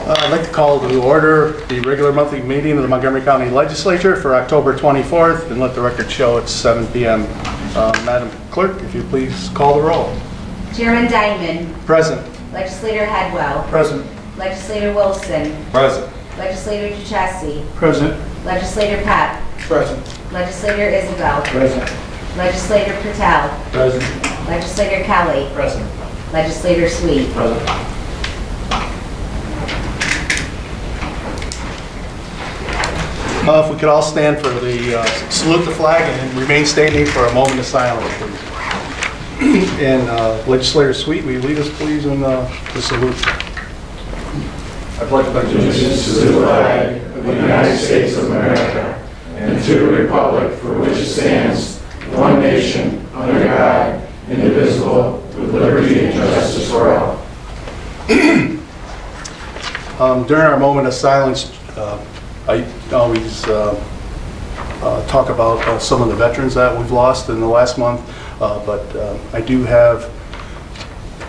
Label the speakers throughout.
Speaker 1: I'd like to call to order the regular monthly meeting of the Montgomery County Legislature for October 24th, and let the record show it's 7 p.m. Madam Clerk, if you please call the roll.
Speaker 2: Chairman Diamond.
Speaker 1: Present.
Speaker 2: Legislator Headwell.
Speaker 1: Present.
Speaker 2: Legislator Wilson.
Speaker 3: Present.
Speaker 2: Legislator Duchessis.
Speaker 1: Present.
Speaker 2: Legislator Pep.
Speaker 1: Present.
Speaker 2: Legislator Isabel.
Speaker 1: Present.
Speaker 2: Legislator Patel.
Speaker 1: Present.
Speaker 2: Legislator Kelly.
Speaker 1: Present.
Speaker 2: Legislator Sweet.
Speaker 1: Present. If we could all stand for the salute the flag and remain standing for a moment of silence, please. And Legislator Sweet, will you lead us, please, in the salute?
Speaker 3: I pledge allegiance to the flag of the United States of America and to the republic for which it stands, one nation, under God, indivisible, with liberty and justice for all.
Speaker 1: During our moment of silence, I always talk about some of the veterans that we've lost in the last month, but I do have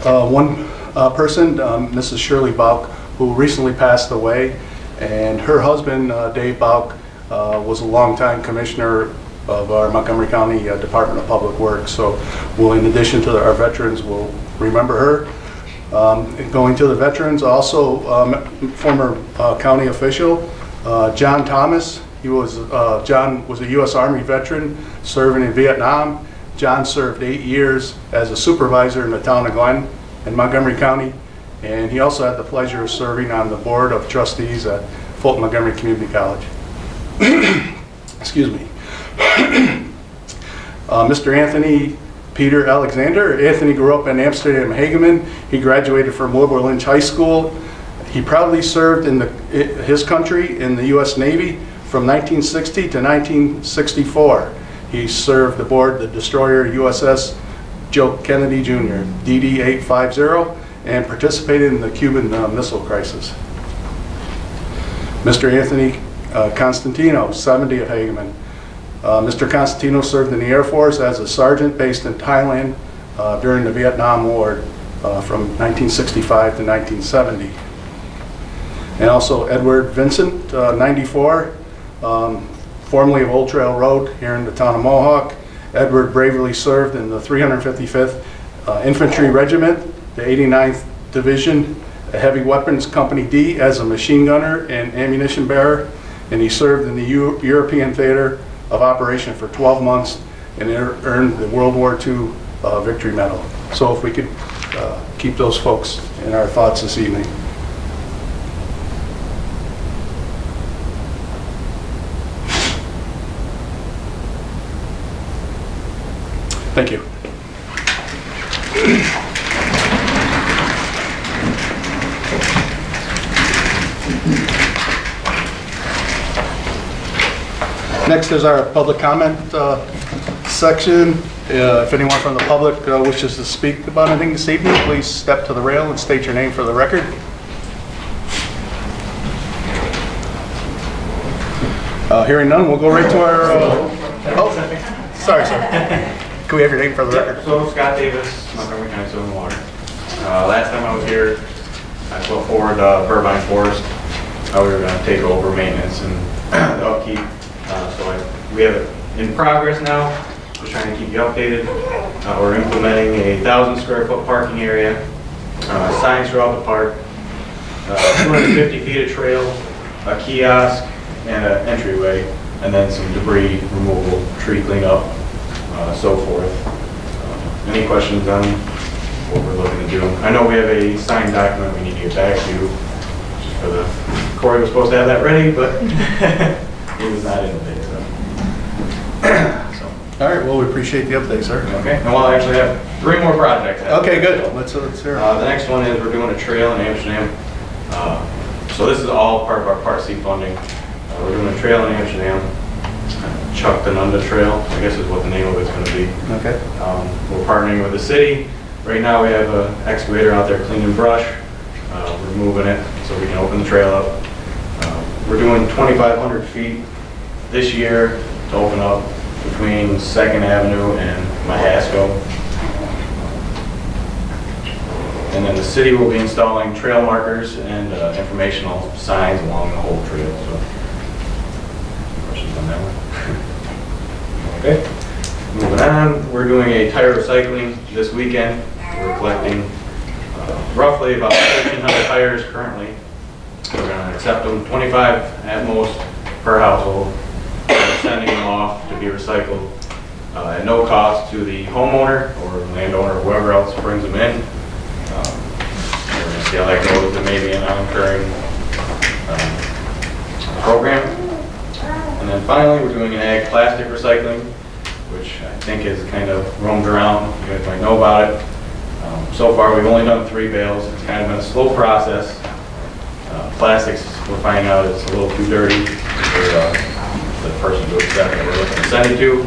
Speaker 1: one person, Mrs. Shirley Bauk, who recently passed away, and her husband, Dave Bauk, was a longtime commissioner of our Montgomery County Department of Public Works. So we'll, in addition to our veterans, we'll remember her. Going to the veterans, also former county official, John Thomas. John was a U.S. Army veteran serving in Vietnam. John served 8 years as a supervisor in the town of Glen in Montgomery County, and he also had the pleasure of serving on the board of trustees at Fulton Montgomery Community College. Excuse me. Mr. Anthony Peter Alexander. Anthony grew up in Amsterdam, Hageman. He graduated from Wilbur Lynch High School. He proudly served in his country in the U.S. Navy from 1960 to 1964. He served aboard the destroyer USS Joe Kennedy Jr., DD-850, and participated in the Cuban Missile Crisis. Mr. Anthony Constantino, 70 of Hageman. Mr. Constantino served in the Air Force as a sergeant based in Thailand during the Vietnam War from 1965 to 1970. And also Edward Vincent, 94, formerly of Old Trail Road here in the town of Mohawk. Edward bravely served in the 355th Infantry Regiment, the 89th Division, Heavy Weapons Company D as a machine gunner and ammunition bearer, and he served in the European Theater of Operation for 12 months and earned the World War II Victory Medal. So if we could keep those folks in our thoughts this evening. Thank you. Next is our public comment section. If anyone from the public wishes to speak about anything this evening, please step to the rail and state your name for the record. Hearing none, we'll go right to our... oh, sorry, sir. Can we have your name for the record?
Speaker 4: So Scott Davis, Montgomery County Soil and Water. Last time I was here, I put forward Burbine Forest. We were going to take over maintenance and the upkeep. We have it in progress now. Just trying to keep you updated. We're implementing a 1,000 square foot parking area, signs throughout the park, 250 feet of trail, a kiosk, and an entryway, and then some debris removal, tree cleanup, so forth. Any questions on what we're looking to do? I know we have a signed document we need to get back to you. Just for the Corey was supposed to have that ready, but he was not in today. So.
Speaker 1: All right, well, we appreciate the update, sir.
Speaker 4: Okay, and we'll actually have 3 more projects.
Speaker 1: Okay, good. Let's hear it.
Speaker 4: The next one is we're doing a trail in Amsterdam. So this is all part of our Part C funding. We're doing a trail in Amsterdam. Chuck the Nunda Trail, I guess is what the name of it's going to be.
Speaker 1: Okay.
Speaker 4: We're partnering with the city. Right now we have an excavator out there cleaning brush. We're moving it so we can open the trail up. We're doing 2,500 feet this year to open up between 2nd Avenue and Mahasko. And then the city will be installing trail markers and informational signs along the whole trail. So, questions on that one? Okay. Moving on, we're doing a tire recycling this weekend. We're collecting roughly about 1,300 tires currently. We're going to accept them 25 at most per household. We're sending them off to be recycled at no cost to the homeowner or landowner or whoever else brings them in. We're going to see how that goes. It may be an non-recurring program. And then finally, we're doing an ag plastic recycling, which I think is kind of roamed around. You guys might know about it. So far, we've only done 3 bales. It's kind of been a slow process. Plastics, we're finding out it's a little too dirty for the person to accept that we're looking to send it to.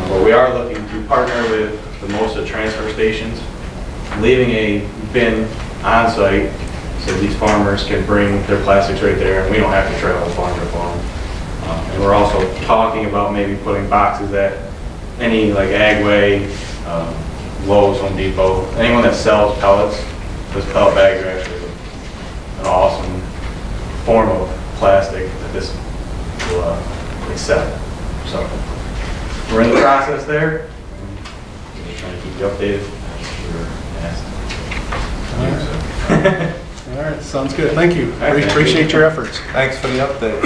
Speaker 4: But we are looking to partner with the most of the transfer stations, leaving a bin on site so these farmers can bring their plastics right there and we don't have to travel farm to farm. And we're also talking about maybe putting boxes at any like Agway, Lowe's, Home Depot, anyone that sells pellets. Those pellet bags are actually an awesome form of plastic that this will accept. So we're in the process there. I'm just trying to keep you updated. We were asked.
Speaker 1: All right, sounds good. Thank you.
Speaker 4: right, thank
Speaker 1: Appreciate
Speaker 4: you.
Speaker 1: your efforts.
Speaker 3: Thanks for the update.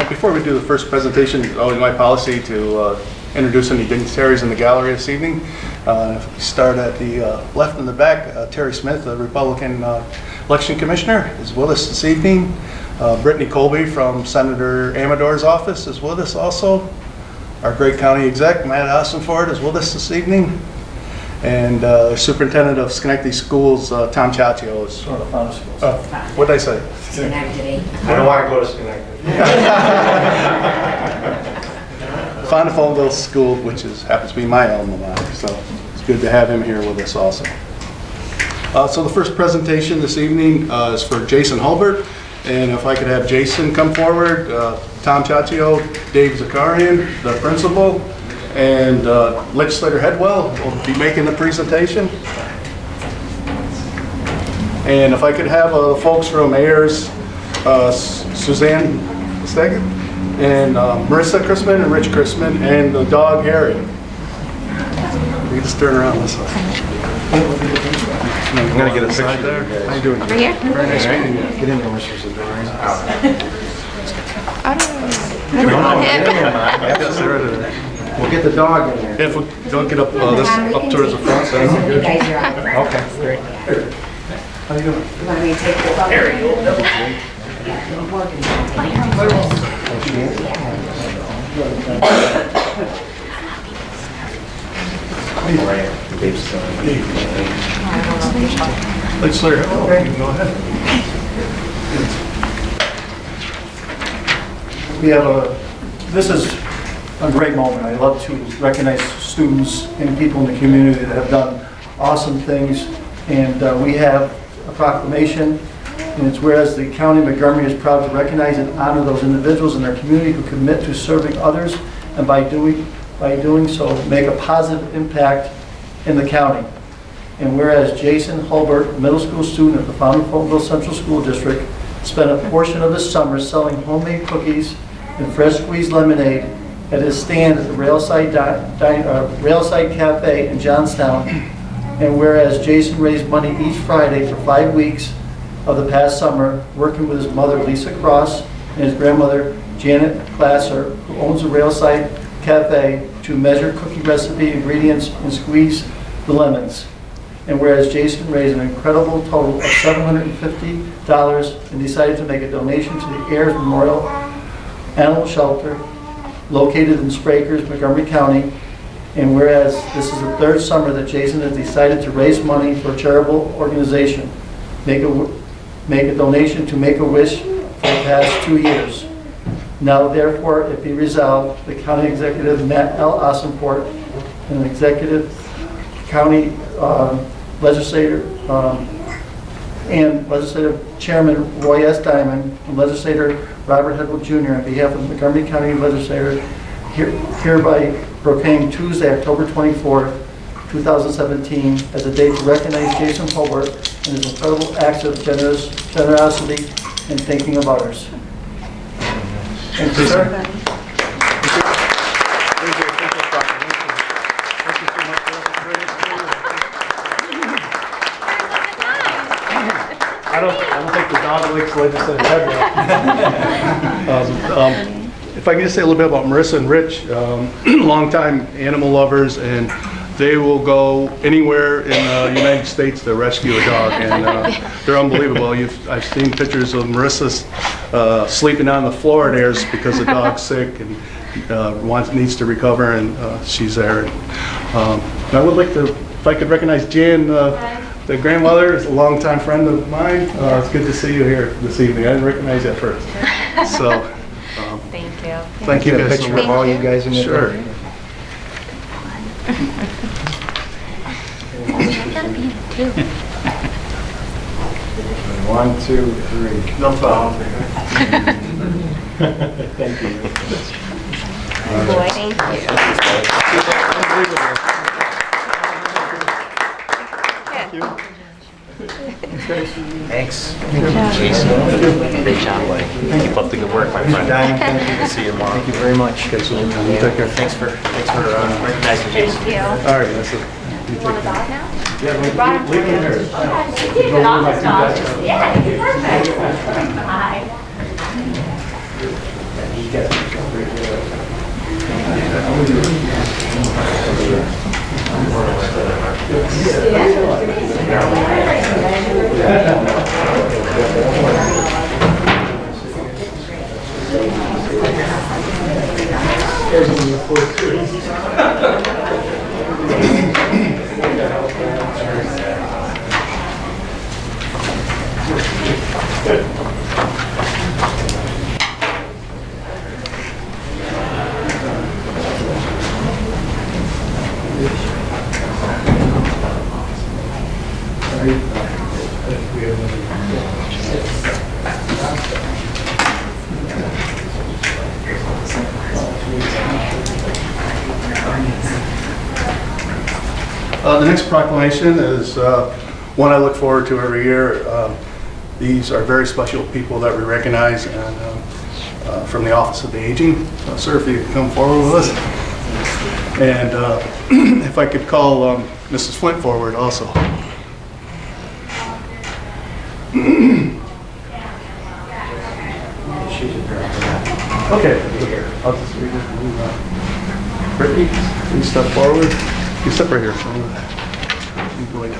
Speaker 1: Before we do the first presentation, it's always my policy to introduce any dignitaries in the gallery this evening. If we start at the left in the back, Terry Smith, the Republican election commissioner, is with us this evening. Brittany Colby from Senator Amador's office is with us also. Our great county exec, Matt Ossenford, is with us this evening. And Superintendent of Schenectady Schools, Tom Ciaccio, is...
Speaker 5: Or the founder schools.
Speaker 1: What did I say?
Speaker 2: Schenectady.
Speaker 5: I don't want to go to Schenectady.
Speaker 1: Fondafonville School, which happens to be my alma mater, so it's good to have him here with us also. So the first presentation this evening is for Jason Hulbert, and if I could have Jason come forward, Tom Ciaccio, Dave Zakarian, the principal, and Legislator Headwell will be making the presentation. And if I could have folks from Ayers, Suzanne Stegan, and Marissa Chrisman and Rich Chrisman, and the dog Harry. You just turn around this way.
Speaker 3: I'm going to get a picture there.
Speaker 1: How you doing?
Speaker 6: Over here?
Speaker 1: Very nice meeting you.
Speaker 5: Get in there, Mr. Zadorian.
Speaker 6: I don't know.
Speaker 1: Yes, there it is.
Speaker 5: We'll get the dog in there.
Speaker 1: If we don't get up towards the front, that'd be
Speaker 2: You
Speaker 1: good.
Speaker 2: guys are out.
Speaker 5: Okay, great.
Speaker 1: How you doing?
Speaker 2: You want me to take the phone? Harry.
Speaker 1: Legislator Headwell, you can go ahead.
Speaker 5: This is a great moment. I love to recognize students and people in the community that have done awesome things. And we have a proclamation, and it's whereas the County of Montgomery is proud to recognize and honor those individuals in their community who commit to serving others, and by doing so, make a positive impact in the county. And whereas Jason Hulbert, middle school student at the Fondafonville Central School District, spent a portion of his summer selling homemade cookies and fresh squeezed lemonade at his stand at the Railside Cafe in Johnstown. And whereas Jason raised money each Friday for 5 weeks of the past summer, working with his mother Lisa Cross and his grandmother Janet Glasser, who owns the Railside Cafe, to measure cookie recipe ingredients and squeeze the lemons. And whereas Jason raised an incredible total of $750 and decided to make a donation to the Ayers Memorial Animal Shelter located in Sprakers, Montgomery County. And whereas this is the third summer that Jason has decided to raise money for a charitable organization, make a donation to Make-A-Wish for the past 2 years. Now therefore, it be resolved, the County Executive Matt L. Ossenfort and Executive County Legislator and Legislative Chairman Roy S. Diamond and Legislator Robert Headwell Jr. on behalf of the Montgomery County Legislature hereby proclaim Tuesday, October 24th, 2017, as a day to recognize Jason Hobart and his incredible acts of generosity and thinking of others. Thank you, sir.
Speaker 1: I don't think the dog likes legislative head. If I can just say a little bit about Marissa and Rich, longtime animal lovers, and they will go anywhere in the United States to rescue a dog, and they're unbelievable. I've seen pictures of Marissa sleeping on the floor at theirs because the dog's sick and needs to recover, and she's there. I would like to, if I could recognize Jan, the grandmother, is a longtime friend of mine. It's good to see you here this evening. I didn't recognize you at first. So,
Speaker 6: Thank you.
Speaker 1: thank you guys so
Speaker 7: Picture
Speaker 1: much.
Speaker 7: of all you guys in it.
Speaker 1: Sure.
Speaker 7: One, two, three.
Speaker 1: No problem.
Speaker 7: Thank you.
Speaker 6: Boy, thank you.
Speaker 7: Thanks. Jason, great job. Keep up the good work, my friend.
Speaker 5: Diane, thank you.
Speaker 7: Good to see you tomorrow.
Speaker 5: Thank you very much.
Speaker 1: Okay, so you take care.
Speaker 7: Thanks for recognizing Jason.
Speaker 6: Thank you.
Speaker 1: All right, that's it. You take
Speaker 6: Want a
Speaker 1: care.
Speaker 6: dog now?
Speaker 1: Yeah, leave him here.
Speaker 2: Yeah, perfect. Hi.
Speaker 1: The next proclamation is one I look forward to every year. These are very special people that we recognize, and from the Office of the Aging. Sir, if you could come forward with us. And if I could call Mrs. Flint forward also. Okay, I'll just read it. Brittany, can you step forward? You step right here. You go like that.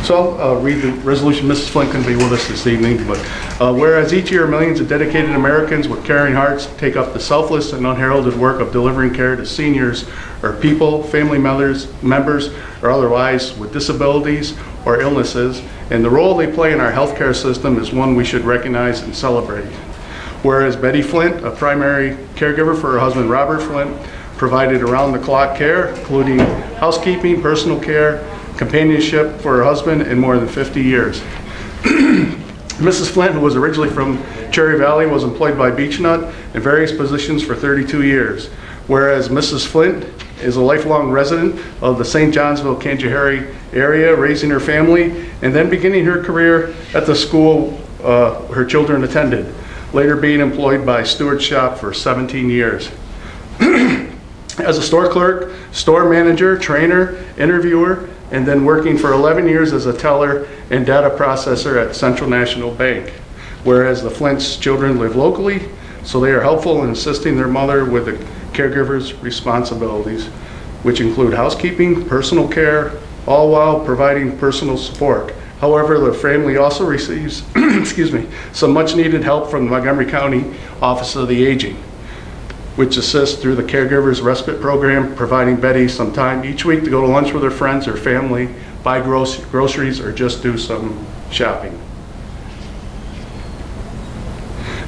Speaker 1: So I'll read the resolution. Mrs. Flint couldn't be with us this evening, but whereas each year millions of dedicated Americans with caring hearts take up the selfless and unheralded work of delivering care to seniors or people, family members, or otherwise with disabilities or illnesses, and the role they play in our healthcare system is one we should recognize and celebrate. Whereas Betty Flint, a primary caregiver for her husband Robert Flint, provided around-the-clock care, including housekeeping, personal care, companionship for her husband in more than 50 years. Mrs. Flint, who was originally from Cherry Valley, was employed by Beechnut in various positions for 32 years. Whereas Mrs. Flint is a lifelong resident of the St. Johnsville, Canajoharie area, raising her family and then beginning her career at the school her children attended, later being employed by Stewart's Shop for 17 years. As a store clerk, store manager, trainer, interviewer, and then working for 11 years as a teller and data processor at Central National Bank. Whereas the Flint's children live locally, so they are helpful in assisting their mother with the caregiver's responsibilities, which include housekeeping, personal care, all while providing personal support. However, the family also receives excuse me, some much needed help from the Montgomery County Office of the Aging, which assists through the Caregivers Respite Program, providing Betty some time each week to go to lunch with her friends or family, buy groceries, or just do some shopping.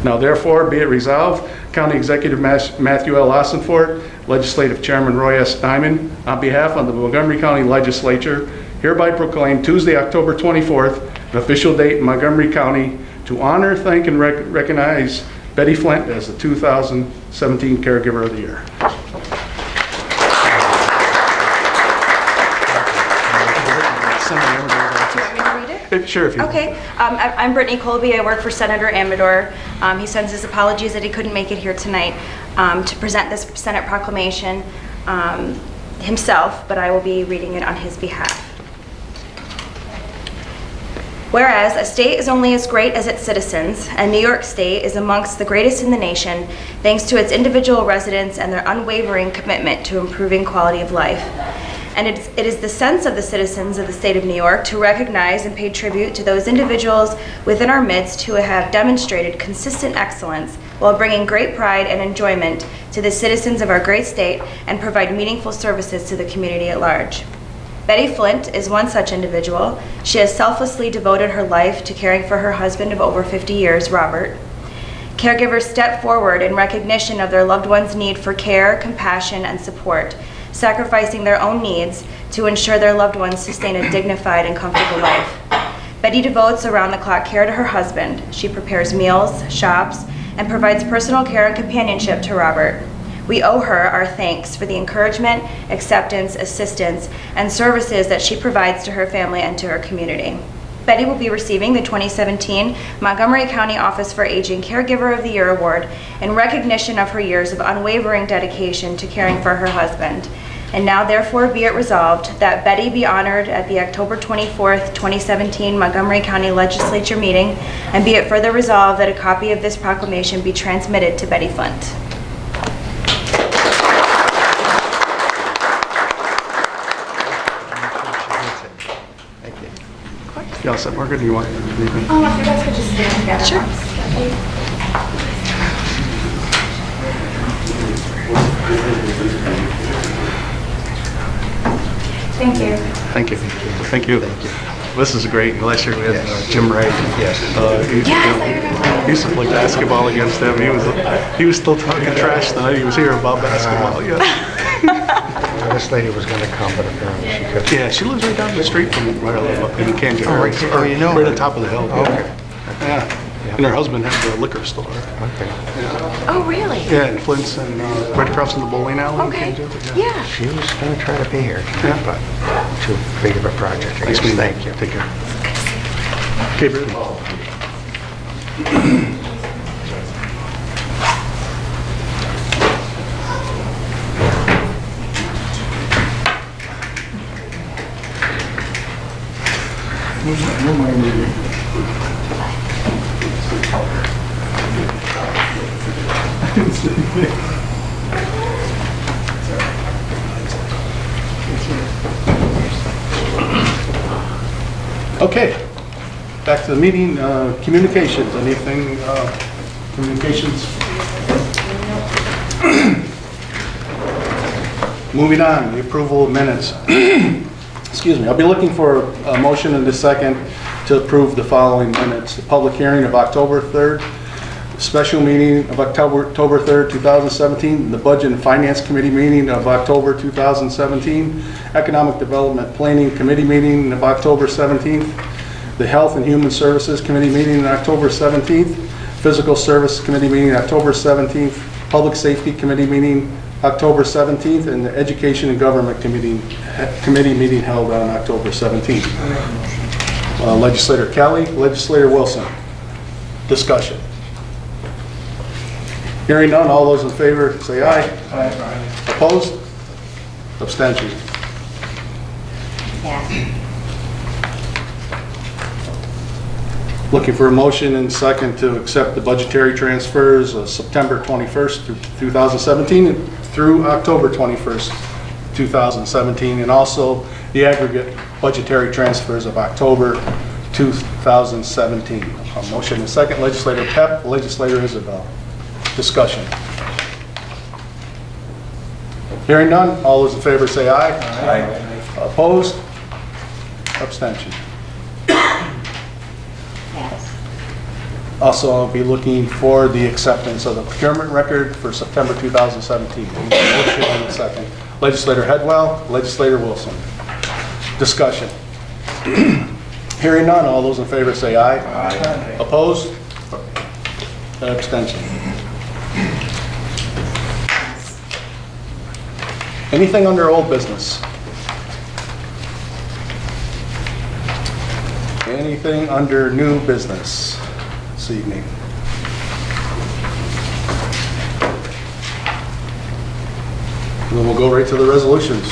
Speaker 1: Now therefore, be it resolved, County Executive Matthew L. Ossenfort, Legislative Chairman Roy S. Diamond, on behalf of the Montgomery County Legislature, hereby proclaim Tuesday, October 24th, an official date in Montgomery County to honor, thank, and recognize Betty Flint as the 2017 Caregiver of the Year.
Speaker 2: Do you want me to read it?
Speaker 1: Sure, if you...
Speaker 2: Okay, I'm Brittany Colby. I work for Senator Amador. He sends his apologies that he couldn't make it here tonight to present this Senate proclamation himself, but I will be reading it on his behalf. Whereas a state is only as great as its citizens, and New York State is amongst the greatest in the nation thanks to its individual residents and their unwavering commitment to improving quality of life. And it is the sense of the citizens of the state of New York to recognize and pay tribute to those individuals within our midst who have demonstrated consistent excellence while bringing great pride and enjoyment to the citizens of our great state and provide meaningful services to the community at large. Betty Flint is one such individual. She has selflessly devoted her life to caring for her husband of over 50 years, Robert. Caregivers step forward in recognition of their loved one's need for care, compassion, and support, sacrificing their own needs to ensure their loved ones sustain a dignified and comfortable life. Betty devotes around-the-clock care to her husband. She prepares meals, shops, and provides personal care and companionship to Robert. We owe her our thanks for the encouragement, acceptance, assistance, and services that she provides to her family and to her community. Betty will be receiving the 2017 Montgomery County Office for Aging Caregiver of the Year Award in recognition of her years of unwavering dedication to caring for her husband. And now therefore be it resolved that Betty be honored at the October 24th, 2017 Montgomery County Legislature meeting, and be it further resolved that a copy of this proclamation be transmitted to Betty Flint.
Speaker 1: You all set, Margaret? Do you want to leave me?
Speaker 2: If you guys could just stand together. Sure. Thank you.
Speaker 1: Thank you. Thank you. This is great. Last year we had Jim Wright.
Speaker 3: Yes.
Speaker 1: He used to play basketball against him. He was still talking trash the night he was here about basketball. Yeah.
Speaker 3: This lady was going to come, but apparently she couldn't.
Speaker 1: Yeah, she lives right down the street from where I live up in Kansas.
Speaker 3: Oh, right there. Oh, you know
Speaker 1: Right
Speaker 3: her.
Speaker 1: on top of the hill.
Speaker 3: Oh, okay.
Speaker 1: Yeah. And her husband has a liquor store.
Speaker 3: Okay.
Speaker 2: Oh, really?
Speaker 1: Yeah, in Flint's and right across from the bowling alley
Speaker 2: Okay.
Speaker 1: in Kansas.
Speaker 2: Yeah.
Speaker 3: She was going to try to be here tonight,
Speaker 1: Yeah.
Speaker 3: but too big of a project. I
Speaker 1: Nice
Speaker 3: guess.
Speaker 1: meeting you.
Speaker 3: Thank you.
Speaker 1: Take care. Okay, Brittany. Okay, back to the meeting. Communications, anything, communications? Moving on, the approval of minutes. Excuse me, I'll be looking for a motion in a second to approve the following minutes. The public hearing of October 3rd, special meeting of October 3rd, 2017, the Budget and Finance Committee meeting of October 2017, Economic Development Planning Committee meeting of October 17th, the Health and Human Services Committee meeting on October 17th, Physical Service Committee meeting October 17th, Public Safety Committee meeting October 17th, and the Education and Government Committee meeting held on October 17th. Legislator Kelly, Legislator Wilson. Discussion. Hearing none, all those in favor say aye. Aye. Opposed? Abstention.
Speaker 2: Yeah.
Speaker 1: Looking for a motion and second to accept the budgetary transfers of September 21st through 2017 through October 21st, 2017, and also the aggregate budgetary transfers of October 2017. A motion and second, Legislator Pep, Legislator Isabel. Discussion. Hearing none, all those in favor say aye. Aye. Opposed? Abstention.
Speaker 2: Yes.
Speaker 1: Also, I'll be looking for the acceptance of the procurement record for September 2017. Motion and second. Legislator Headwell, Legislator Wilson. Discussion. Hearing none, all those in favor say aye. Aye. Opposed? Abstention. Anything under old business? Anything under new business this evening? Then we'll go right to the resolutions.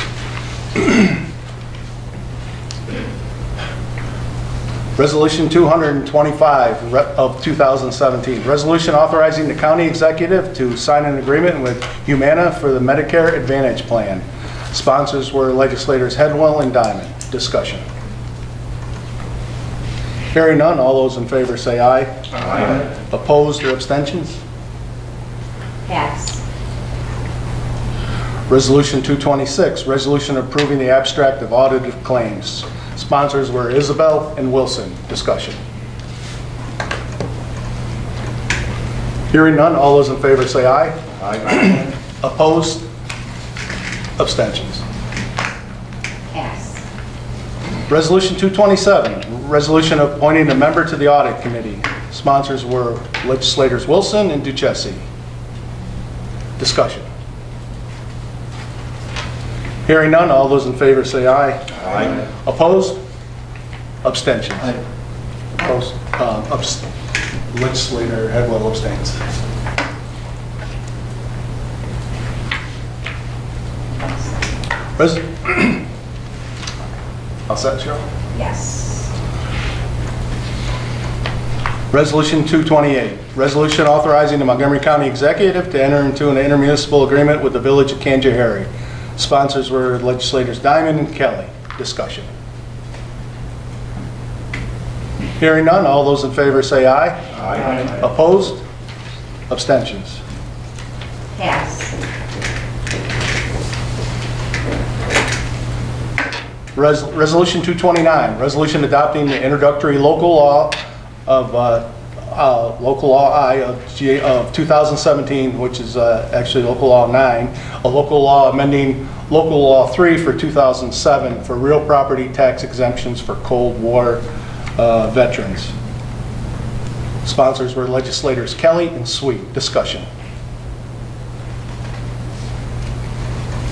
Speaker 1: Resolution 225 of 2017. Resolution authorizing the county executive to sign an agreement with Humana for the Medicare Advantage Plan. Sponsors were legislators Headwell and Diamond. Discussion. Hearing none, all those in favor say aye.
Speaker 3: Aye.
Speaker 1: Opposed or abstentions?
Speaker 6: Pass.
Speaker 1: Resolution 226, resolution approving the abstract of audited claims. Sponsors were Isabel and Wilson. Discussion. Hearing none, all those in favor say aye.
Speaker 3: Aye.
Speaker 1: Opposed? Abstentions.
Speaker 6: Pass.
Speaker 1: Resolution 227, resolution appointing a member to the audit committee. Sponsors were legislators Wilson and Duchessis. Discussion. Hearing none, all those in favor say aye.
Speaker 3: Aye.
Speaker 1: Opposed? Abstentions.
Speaker 5: Aye.
Speaker 1: Opposed? Legislator Headwell abstains. All set, Cheryl?
Speaker 6: Yes.
Speaker 1: Resolution 228, resolution authorizing the Montgomery County Executive to enter into an intermunicipal agreement with the Village of Canajoharie. Sponsors were legislators Diamond and Kelly. Discussion. Hearing none, all those in favor say aye.
Speaker 3: Aye.
Speaker 1: Opposed? Abstentions.
Speaker 6: Pass.
Speaker 1: Resolution 229, resolution adopting the introductory local law of local law I of 2017, which is actually local law 9, a local law amending local law 3 for 2007 for real property tax exemptions for Cold War veterans. Sponsors were legislators Kelly and Sweet. Discussion.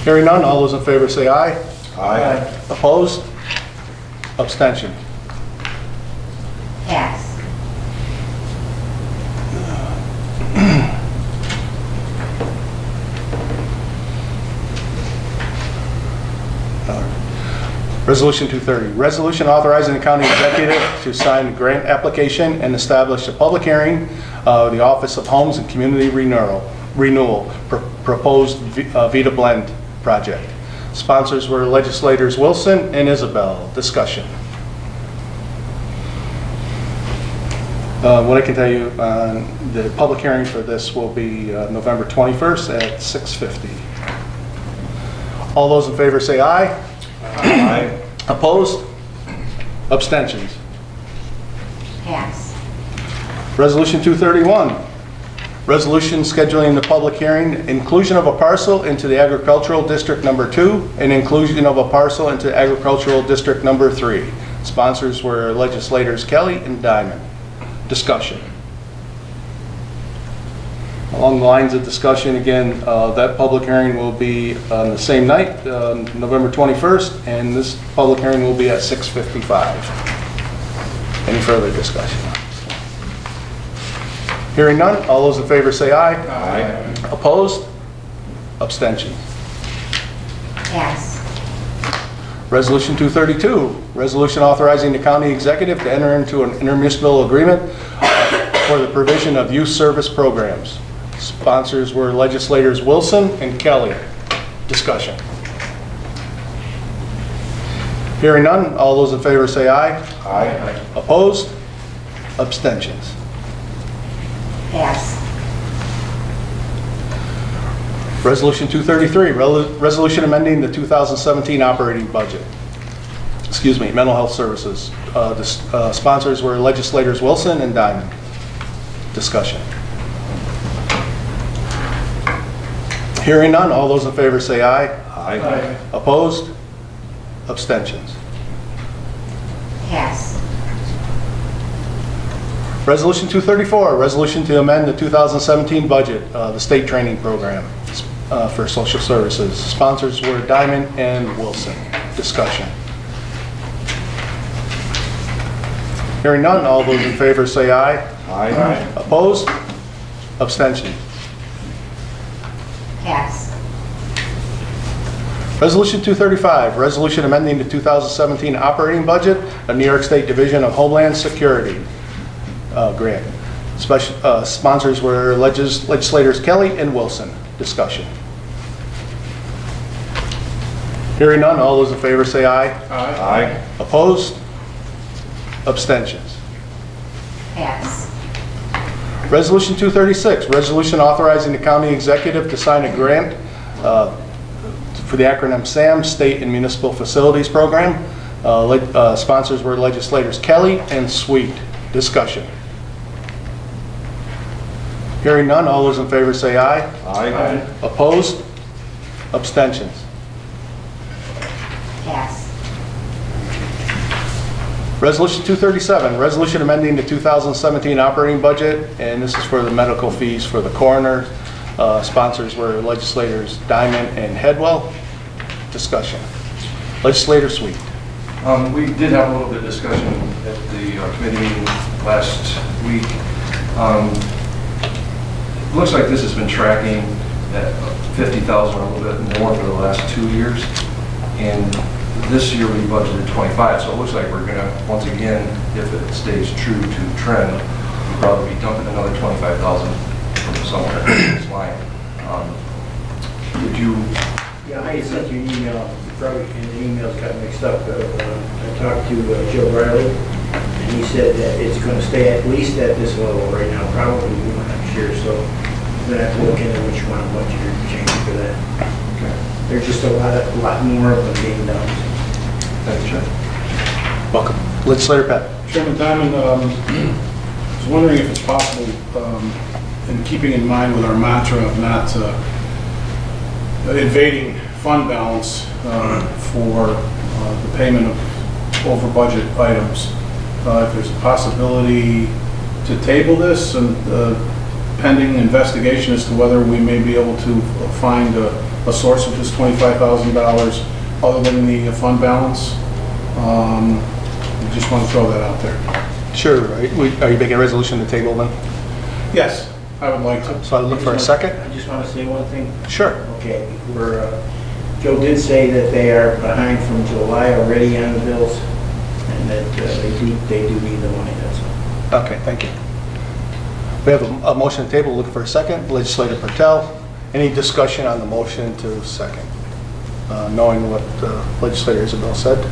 Speaker 1: Hearing none, all those in favor say aye.
Speaker 3: Aye.
Speaker 1: Opposed? Abstention.
Speaker 6: Pass.
Speaker 1: Resolution 230, resolution authorizing the county executive to sign a grant application and establish a public hearing of the Office of Homes and Community Renewal proposed Vita Blend project. Sponsors were legislators Wilson and Isabel. Discussion. What I can tell you, the public hearing for this will be November 21st at 6:50. All those in favor say aye.
Speaker 3: Aye.
Speaker 1: Opposed? Abstentions.
Speaker 6: Pass.
Speaker 1: Resolution 231, resolution scheduling the public hearing, inclusion of a parcel into the agricultural district number 2 and inclusion of a parcel into agricultural district number 3. Sponsors were legislators Kelly and Diamond. Discussion. Along the lines of discussion, again, that public hearing will be on the same night, November 21st, and this public hearing will be at 6:55. Any further discussion? Hearing none, all those in favor say aye.
Speaker 3: Aye.
Speaker 1: Opposed? Abstention.
Speaker 6: Pass.
Speaker 1: Resolution 232, resolution authorizing the county executive to enter into an intermunicipal agreement for the provision of youth service programs. Sponsors were legislators Wilson and Kelly. Discussion. Hearing none, all those in favor say aye.
Speaker 3: Aye.
Speaker 1: Opposed? Abstentions.
Speaker 6: Pass.
Speaker 1: Resolution 233, resolution amending the 2017 operating budget. Excuse me, mental health services. The sponsors were legislators Wilson and Diamond. Discussion. Hearing none, all those in favor say aye.
Speaker 3: Aye.
Speaker 1: Opposed? Abstentions.
Speaker 6: Pass.
Speaker 1: Resolution 234, resolution to amend the 2017 budget, the state training program. for social services. Sponsors were Diamond and Wilson. Discussion. Hearing none, all those in favor say aye.
Speaker 3: Aye.
Speaker 1: Opposed? Abstention.
Speaker 6: Pass.
Speaker 1: Resolution 235, resolution amending the 2017 operating budget of New York State Division of Homeland Security grant. Sponsors were legislators Kelly and Wilson. Discussion. Hearing none, all those in favor say aye.
Speaker 3: Aye.
Speaker 1: Opposed? Abstentions.
Speaker 6: Pass.
Speaker 1: Resolution 236, resolution authorizing the county executive to sign a grant for the acronym SAM, State and Municipal Facilities Program. Sponsors were legislators Kelly and Sweet. Discussion. Hearing none, all those in favor say aye.
Speaker 3: Aye.
Speaker 1: Opposed? Abstentions.
Speaker 6: Pass.
Speaker 1: Resolution 237, resolution amending the 2017 operating budget, and this is for the medical fees for the coroner. Sponsors were legislators Diamond and Headwell. Discussion. Legislator Sweet.
Speaker 8: We did have a little bit of discussion at the committee meeting last week. It looks like this has been tracking at 50,000 or a little bit more for the last 2 years. And this year we budgeted 25, so it looks like we're going to, once again, if it stays true to trend, we'll probably be dumping another 25,000 from somewhere in this line. Did you?
Speaker 9: Yeah, I sent you an email, probably, and the emails got mixed up. I talked to Joe Riley, and he said that it's going to stay at least at this level right now, probably, we're not sure, so we're going to have to look into which one budget or change for that.
Speaker 8: Okay.
Speaker 9: There's just a lot more of them being done.
Speaker 8: Thanks, Jeff.
Speaker 1: Welcome. Legislator Peck.
Speaker 10: Chairman Diamond, I was wondering if it's possible, in keeping in mind with our mantra of not invading fund balance for the payment of over budget items, if there's a possibility to table this and pending investigation as to whether we may be able to find a source of this $25,000 other than the fund balance. I just want to throw that out there.
Speaker 1: Sure. Are you making a resolution to table then?
Speaker 10: Yes, I would like to.
Speaker 1: So I'll look for a second.
Speaker 9: I just want to say one thing.
Speaker 1: Sure.
Speaker 9: Okay, Joe did say that they are behind from July already on the bills, and that they do need the money, that's all.
Speaker 1: Okay, thank you. We have a motion to table. Looking for a second. Legislator Patel. Any discussion on the motion to second? Knowing what Legislator Isabel said.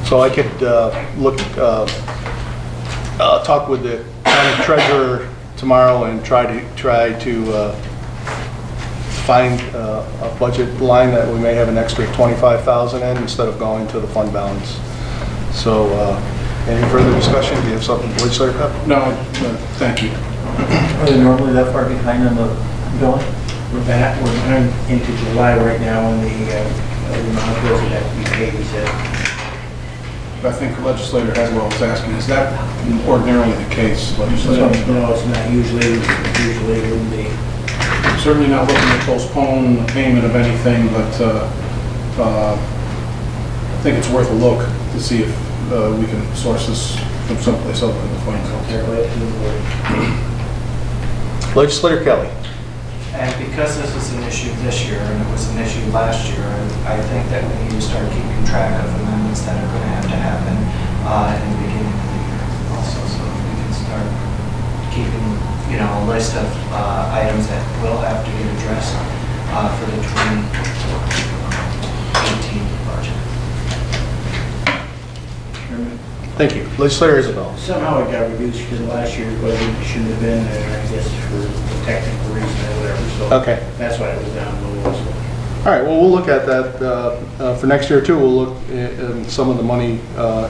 Speaker 1: So I could talk with the county treasurer tomorrow and try to find a budget line that we may have an extra $25,000 in instead of going to the fund balance. So any further discussion? Do you have something, Legislator Pep?
Speaker 10: No, thank you.
Speaker 5: Are they normally that far behind on the billing?
Speaker 9: We're behind into July right now, and the amount of bills that have to be paid, he said.
Speaker 10: I think Legislator Haswell was asking, is that ordinarily the case, Legislator?
Speaker 9: No, it's not usually it would be.
Speaker 10: Certainly not looking to postpone the payment of anything, but I think it's worth a look to see if we can source this from someplace other than the funds.
Speaker 1: Legislator Kelly.
Speaker 11: And because this is an issue this year and it was an issue last year, I think that we need to start keeping track of amendments that are going to have to happen in the beginning of the year also. So if we can start keeping, a list of items that will have to get addressed for the 2018 budget.
Speaker 1: Thank you. Legislator Isabel.
Speaker 9: Somehow it got reduced because last year's budget shouldn't have been there, I guess, for a technical reason or whatever. So
Speaker 1: Okay.
Speaker 9: that's why it was down a little. So.
Speaker 1: All right, well, we'll look at that for next year too. We'll look at some of the money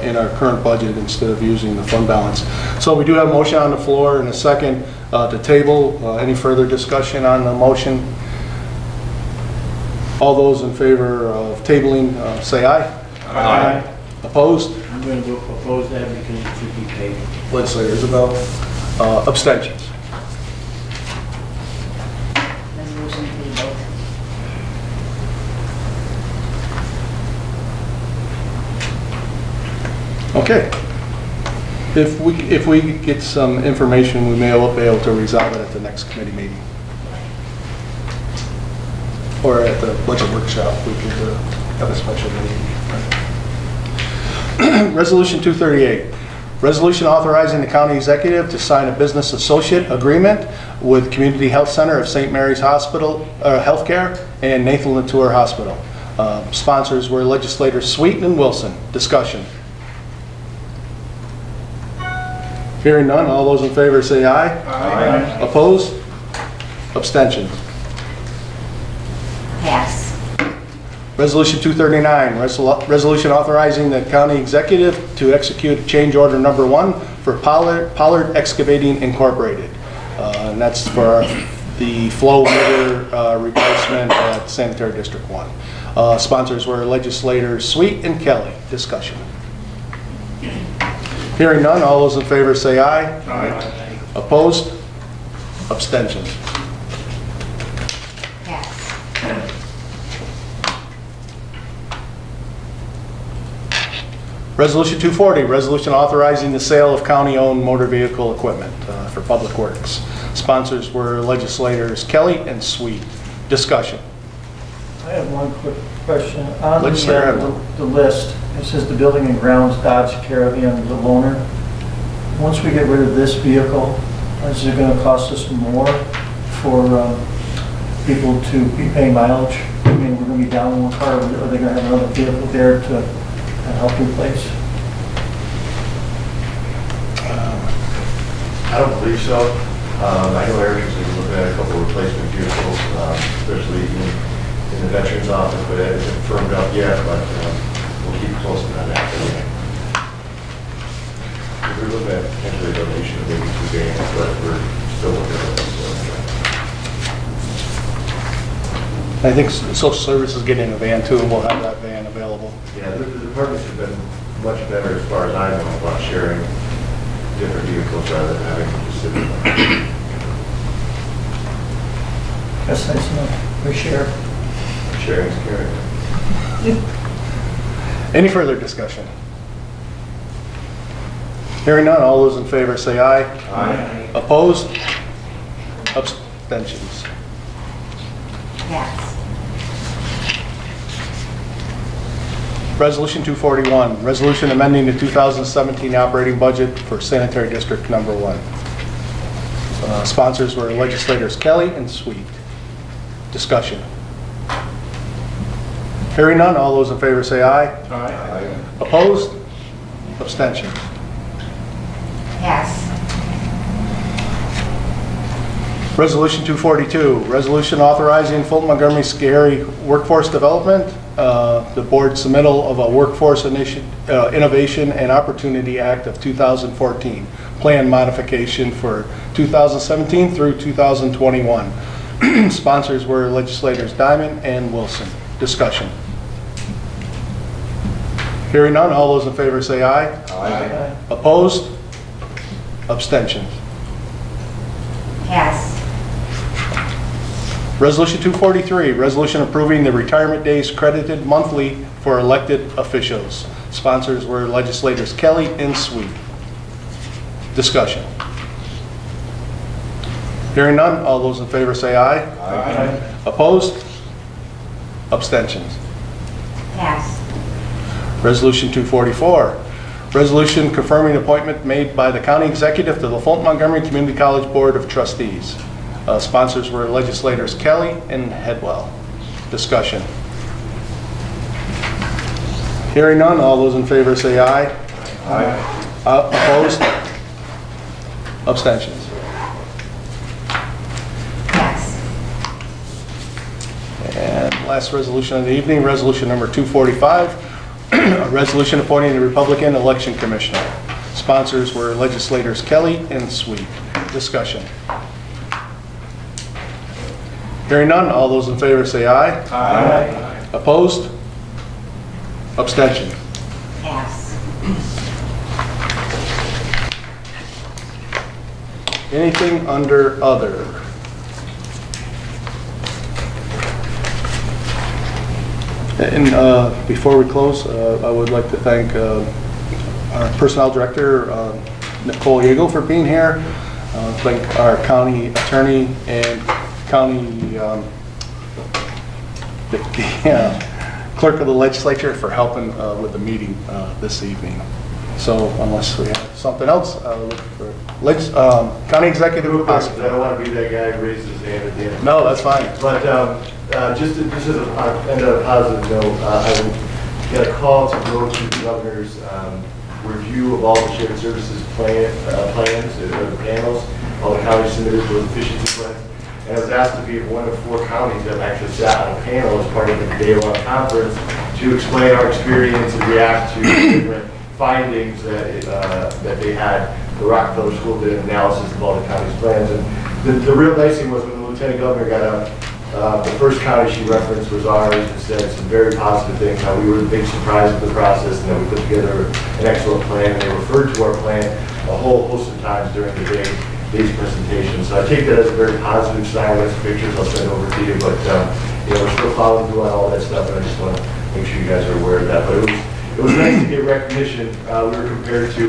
Speaker 1: in our current budget instead of using the fund balance. So we do have a motion on the floor and a second to table. Any further discussion on the motion? All those in favor of tabling, say aye.
Speaker 3: Aye.
Speaker 1: Opposed?
Speaker 9: I'm going to oppose that because it should be paid.
Speaker 1: Legislator Isabel. Abstentions. Okay. If we get some information, we may be able to resolve it at the next committee meeting. Or at the budget workshop, we could have a special meeting. Resolution 238, resolution authorizing the county executive to sign a business associate agreement with Community Health Center of St. Mary's Hospital, Healthcare and Nathan Latour Hospital. Sponsors were legislators Sweet and Wilson. Discussion. Hearing none, all those in favor say aye.
Speaker 3: Aye.
Speaker 1: Opposed? Abstentions.
Speaker 6: Pass.
Speaker 1: Resolution 239, resolution authorizing the county executive to execute change order number 1 for Pollard Excavating Incorporated. And that's for the flow meter replacement at Sanitary District 1. Sponsors were legislators Sweet and Kelly. Discussion. Hearing none, all those in favor say aye.
Speaker 3: Aye.
Speaker 1: Opposed? Abstentions.
Speaker 6: Pass.
Speaker 1: Resolution 240, resolution authorizing the sale of county-owned motor vehicle equipment for public works. Sponsors were legislators Kelly and Sweet. Discussion.
Speaker 5: I have one quick question. On
Speaker 1: Legislator Edwards.
Speaker 5: the list, it says the building and grounds Dodge Caravan, the loaner. Once we get rid of this vehicle, is it going to cost us more for people to be paying mileage? I mean, we're going to be down one car, or are they going to have another vehicle there to help replace?
Speaker 3: I don't believe so. I know Eric is looking at a couple of replacement vehicles, especially in the veterans office, but it hasn't firmed up yet, but we'll keep close on that. We're looking at potentially a donation of maybe 2 vans, but we're still looking at this.
Speaker 1: I think Social Services is getting a van too, and we'll have that van available.
Speaker 3: Yeah, the departments have been much better, as far as I know, about sharing different vehicles rather than having to sit in them.
Speaker 5: That's nice enough. We share.
Speaker 3: Sharing is caring.
Speaker 1: Any further discussion? Hearing none, all those in favor say aye.
Speaker 3: Aye.
Speaker 1: Opposed? Abstentions.
Speaker 6: Pass.
Speaker 1: Resolution 241, resolution amending the 2017 operating budget for Sanitary District Number 1. Sponsors were legislators Kelly and Sweet. Discussion. Hearing none, all those in favor say aye.
Speaker 3: Aye.
Speaker 1: Opposed? Abstentions.
Speaker 6: Pass.
Speaker 1: Resolution 242, resolution authorizing Fulton Montgomery Scary Workforce Development, the board submittal of a Workforce Innovation and Opportunity Act of 2014, plan modification for 2017 through 2021. Sponsors were legislators Diamond and Wilson. Discussion. Hearing none, all those in favor say aye.
Speaker 3: Aye.
Speaker 1: Opposed? Abstentions.
Speaker 6: Pass.
Speaker 1: Resolution 243, resolution approving the retirement days credited monthly for elected officials. Sponsors were legislators Kelly and Sweet. Discussion. Hearing none, all those in favor say aye.
Speaker 3: Aye.
Speaker 1: Opposed? Abstentions.
Speaker 6: Pass.
Speaker 1: Resolution 244, resolution confirming appointment made by the county executive to the Fulton Montgomery Community College Board of Trustees. Sponsors were legislators Kelly and Headwell. Discussion. Hearing none, all those in favor say aye.
Speaker 3: Aye.
Speaker 1: Opposed? Abstentions.
Speaker 6: Pass.
Speaker 1: And last resolution of the evening, resolution number 245, a resolution appointing the Republican Election Commissioner. Sponsors were legislators Kelly and Sweet. Discussion. Hearing none, all those in favor say aye.
Speaker 3: Aye.
Speaker 1: Opposed? Abstention.
Speaker 6: Pass.
Speaker 1: Anything under other? And before we close, I would like to thank our Personnel Director, Nicole Yeagle, for being here. Thank our county attorney and county the clerk of the legislature for helping with the meeting this evening. So unless we have something else, look for county executive.
Speaker 3: I don't want to be that guy who raises his hand at the end.
Speaker 1: No, that's fine.
Speaker 3: But just as end on a positive note, I got a call to go to the governor's review of all the shared services plans, or the panels, all the counties submitted those efficiency plans. And I was asked to be one of 4 counties that actually sat on a panel as part of the day-long conference to explain our experience and react to different findings that they had. The Rockefeller School did an analysis of all the county's plans. And the real nice thing was when the lieutenant governor got up, the first county she referenced was ours and said some very positive things, how we were the big surprise of the process and that we put together an excellent plan. And they referred to our plan a whole host of times during the day's presentation. So I take that as a very positive sign. With some pictures I'll send over to you. But we're still following through on all that stuff, and I just want to make sure you guys are aware of that. But it was nice to get recognition. We were compared to, I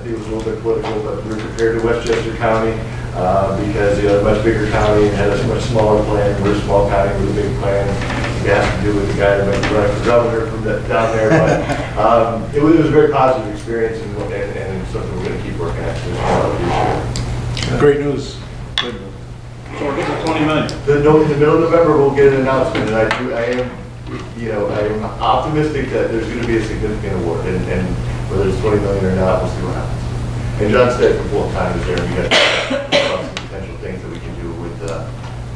Speaker 3: think it was a little bit political, but we were compared to Westchester County because a much bigger county and had a much smaller plan. We're a small county with a big plan. It has to do with the guy that might be running for governor from down there. But it was a very positive experience and something we're going to keep working at.
Speaker 1: Great news.
Speaker 10: So we're getting to 20 million.
Speaker 3: In the middle of November, we'll get an announcement, and I am optimistic that there's going to be a significant award, and whether it's 20 million or not, we'll see what happens. And John said for both times there, we got some potential things that we can do with the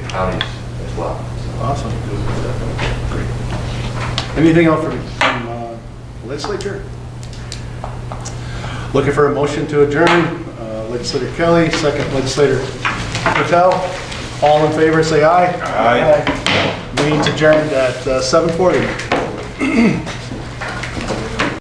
Speaker 3: counties as well. So,
Speaker 1: Awesome. Great. Anything else from legislature? Looking for a motion to adjourn. Legislator Kelly, second Legislator Patel. All in favor, say aye.
Speaker 10: Aye.
Speaker 1: Meeting's adjourned at 7:40.